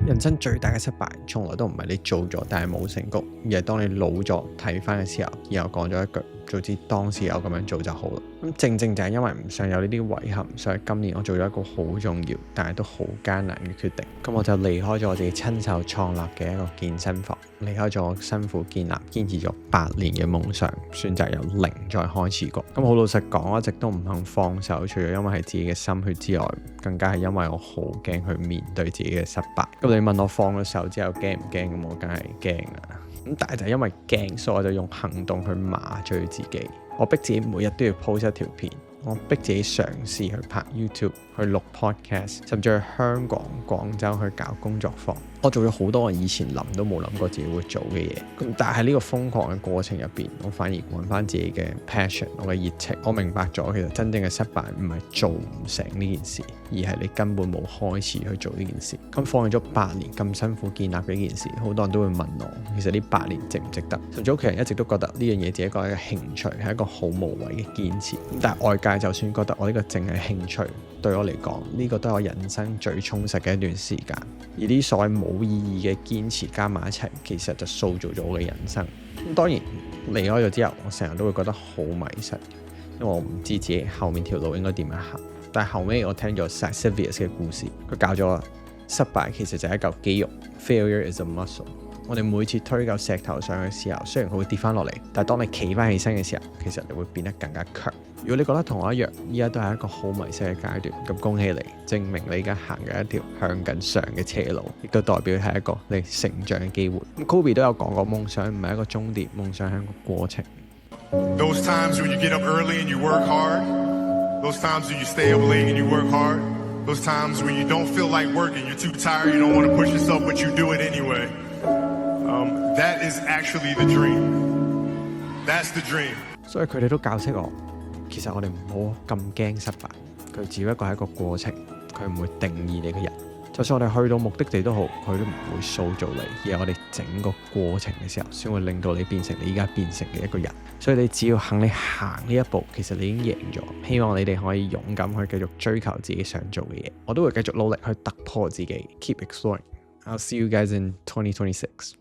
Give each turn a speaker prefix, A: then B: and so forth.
A: 人生最大嘅失敗，從來都唔係你做咗但係冇成功，而係當你老咗睇翻嘅時候，然後講咗一句早知當時有咁樣做就好啦。咁正正就係因為唔想有呢啲遺憾，所以今年我做咗一個好重要但係都好艱難嘅決定。咁我就離開咗我自己親手創立嘅一個健身房，離開咗我辛苦建立堅持咗8年嘅夢想，選擇由零再開始過。咁好老實講，我一直都唔肯放手，除咗因為係自己嘅心血之外，更加係因為我好驚去面對自己嘅失敗。咁你問我放咗手之後驚唔驚？咁我梗係驚啦。咁但係就因為驚，所以我就用行動去麻醉自己。我逼自己每日都要 post 一條片，我逼自己嘗試去拍 YouTube、去錄 podcast， 甚至去香港、廣州去搞工作坊。我做咗好多我以前諗都冇諗過自己會做嘅嘢。咁但係呢個瘋狂嘅過程入邊，我反而揾翻自己嘅 passion， 我嘅熱情。我明白咗其實真正嘅失敗唔係做唔成呢件事，而係你根本冇開始去做呢件事。咁放棄咗8年咁辛苦建立嘅呢件事，好多人都會問我，其實呢8年值唔值得？甚至屋企人一直都覺得呢樣嘢只係一個興趣，係一個好無謂嘅堅持。但係外界就算覺得我呢個淨係興趣，對我嚟講呢個都係我人生最充實嘅一段時間。而啲所謂冇意義嘅堅持加埋一齊，其實就塑造咗我嘅人生。咁當然離開咗之後，我成日都會覺得好迷失，因為我唔知自己後面條路應該點樣行。但係後尾我聽咗 Saxavius 嘅故事，佢教咗我失敗其實就係一嚿肌肉 ，Failure is a muscle。我哋每次推嚿石頭上嘅時候，雖然佢會跌翻落嚟，但係當你企翻起身嘅時候，其實你會變得更加強。如果你覺得同我一樣，依家都係一個好迷失嘅階段，咁恭喜你，證明你而家行緊一條向緊上嘅斜路，亦都代表係一個你成長嘅機會。咁 Kobe 都有講過，夢想唔係一個終點，夢想係一個過程。
B: Those times when you get up early and you work hard, those times when you stay up late and you work hard, those times when you don't feel like working, you're too tired, you don't want to push yourself, but you do it anyway. That is actually the dream. That's the dream.
A: 所以佢哋都教識我，其實我哋唔好咁驚失敗，佢只不過係一個過程，佢唔會定義你嘅人。就算我哋去到目的地都好，佢都唔會塑造你，而係我哋整個過程嘅時候，先會令到你變成你依家變成嘅一個人。所以你只要肯你行呢一步，其實你已經贏咗。希望你哋可以勇敢去繼續追求自己想做嘅嘢，我都會繼續努力去突破自己 ，keep exploring。I'll see you guys in 2026.